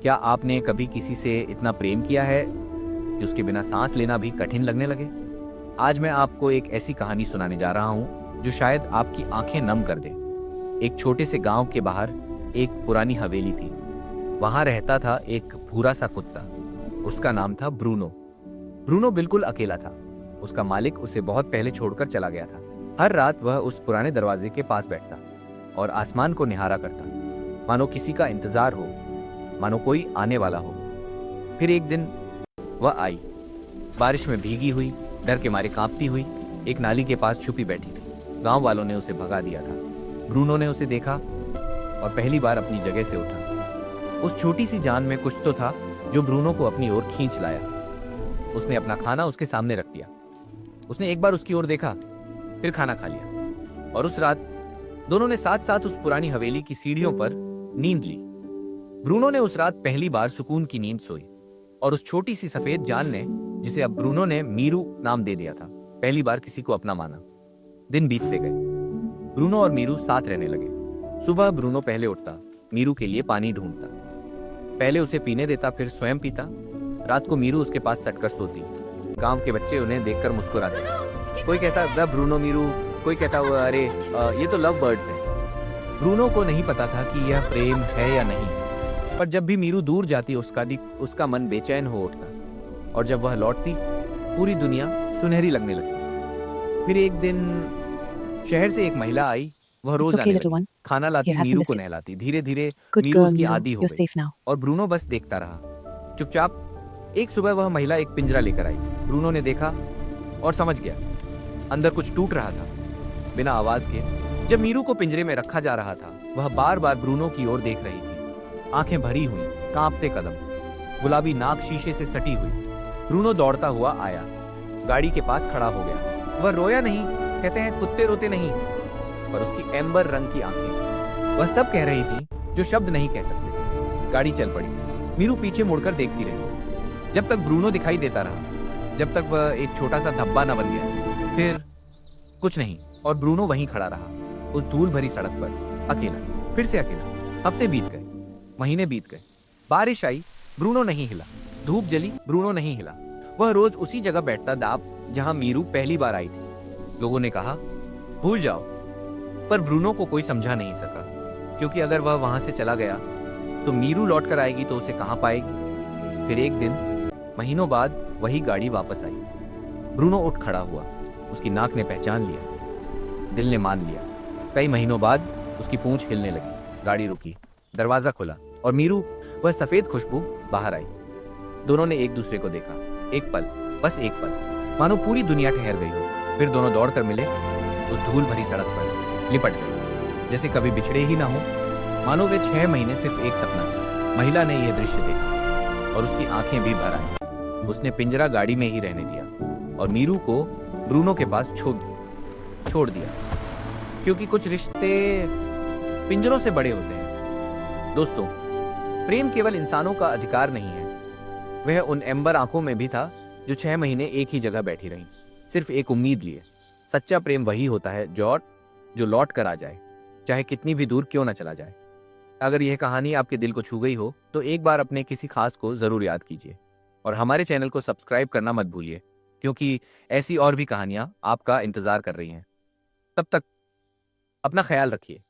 क्या आपने कभी किसी से इतना प्रेम किया है कि उसके बिना सांस लेना भी कठिन लगने लगे? आज मैं आपको एक ऐसी कहानी सुनाने जा रहा हूं जो शायद आपकी आंखें नम कर दे। एक छोटे से गांव के बाहर एक पुरानी हवेली थी। वहां रहता था एक भूरा सा कुत्ता। उसका नाम था ब्रूनो। ब्रूनो बिल्कुल अकेला था। उसका मालिक उसे बहुत पहले छोड़कर चला गया था। हर रात वह उस पुराने दरवाजे के पास बैठता और आसमान को निहारा करता, मानो किसी का इंतजार हो, मानो कोई आने वाला हो। फिर एक दिन वह आई, बारिश में भीगी हुई, डर के मारे कांपती हुई, एक नाली के पास छुपी बैठी थी। गांव वालों ने उसे भगा दिया था। ब्रूनो ने उसे देखा और पहली बार अपनी जगह से उठा। उस छोटी सी जान में कुछ तो था जो ब्रूनो को अपनी ओर खींच लाया। उसने अपना खाना उसके सामने रख दिया। उसने एक बार उसकी ओर देखा, फिर खाना खा लिया और उस रात दोनों ने साथ साथ उस पुरानी हवेली की सीढ़ियों पर नींद ली। ब्रूनो ने उस रात पहली बार सुकून की नींद सोई और उस छोटी सी सफेद जान ने, जिसे अब ब्रूनो ने मीरू नाम दे दिया था, पहली बार किसी को अपना माना। दिन बीतते गए। ब्रूनो और मीरू साथ रहने लगे। सुबह ब्रूनो पहले उठता, मीरू के लिए पानी ढूंढता, पहले उसे पीने देता, फिर स्वयं पीता। रात को मीरू उसके पास सटकर सोती। गांव के बच्चे उन्हें देखकर मुस्कुराते। कोई कहता द ब्रूनो मीरू, कोई कहता हुआ अरे ये तो लव बर्ड्स हैं। ब्रूनो को नहीं पता था कि यह प्रेम है या नहीं, पर जब भी मीरू दूर जाती उसका मन बेचैन हो उठता और जब वह लौटती पूरी दुनिया सुनहरी लगने लगती। फिर एक दिन शहर से एक महिला आई। वह रोज आने लगी, खाना लाती, मीरू को नहलाती। धीरे धीरे मीरू उसकी आदी हो गई और ब्रूनो बस देखता रहा चुपचाप। एक सुबह वह महिला एक पिंजरा लेकर आई। ब्रूनो ने देखा और समझ गया, अंदर कुछ टूट रहा था बिना आवाज के। जब मीरू को पिंजरे में रखा जा रहा था, वह बार बार ब्रूनो की ओर देख रही थी, आंखें भरी हुई, कांपते कदम, गुलाबी नाक शीशे से सटी हुई। ब्रूनो दौड़ता हुआ आया, गाड़ी के पास खड़ा हो गया। वह रोया नहीं, कहते हैं कुत्ते रोते नहीं, पर उसकी एम्बर रंग की आंखें वह सब कह रही थी जो शब्द नहीं कह सकते। गाड़ी चल पड़ी। मीरू पीछे मुड़कर देखती रही, जब तक ब्रूनो दिखाई देता रहा, जब तक वह एक छोटा सा धब्बा न बन गया। फिर कुछ नहीं और ब्रूनो वहीं खड़ा रहा, उस धूल भरी सड़क पर, अकेला, फिर से अकेला। हफ्ते बीत गए, महीने बीत गए। बारिश आई, ब्रूनो नहीं हिला। धूप जली, ब्रूनो नहीं हिला। वह रोज उसी जगह बैठता जहां मीरू पहली बार आई थी। लोगों ने कहा भूल जाओ, पर ब्रूनो को कोई समझा नहीं सका, क्योंकि अगर वह वहां से चला गया तो मीरू लौट कर आएगी तो उसे कहां पाएगी। फिर एक दिन महीनों बाद वही गाड़ी वापस आई। ब्रूनो उठ खड़ा हुआ। उसकी नाक ने पहचान लिया, दिल ने मान लिया। कई महीनों बाद उसकी पूंछ हिलने लगी। गाड़ी रुकी, दरवाजा खुला और मीरू, वह सफेद खुशबू, बाहर आई। दोनों ने एक दूसरे को देखा। एक पल, बस एक पल, मानो पूरी दुनिया ठहर गई हो। फिर दोनों दौड़कर मिले उस धूल भरी सड़क पर, लिपट गए जैसे कभी बिछड़े ही ना हो। मानो वे 6 महीने सिर्फ एक सपना था। महिला ने यह दृश्य देखा और उसकी आंखें भी भर आईं। उसने पिंजरा गाड़ी में ही रहने दिया और मीरू को ब्रूनो के पास छोड़ दिया, क्योंकि कुछ रिश्ते पिंजरों से बड़े होते हैं। दोस्तों, प्रेम केवल इंसानों का अधिकार नहीं है। वह उन एम्बर आंखों में भी था जो 6 महीने एक ही जगह बैठी रहीं, सिर्फ एक उम्मीद लिए। सच्चा प्रेम वही होता है जो लौट कर आ जाए, चाहे कितनी भी दूर क्यों ना चला जाए। अगर यह कहानी आपके दिल को छू गई हो तो एक बार अपने किसी खास को जरूर याद कीजिए और हमारे चैनल को सब्सक्राइब करना मत भूलिए, क्योंकि ऐसी और भी कहानियां आपका इंतजार कर रही हैं। तब तक अपना ख्याल रखिए।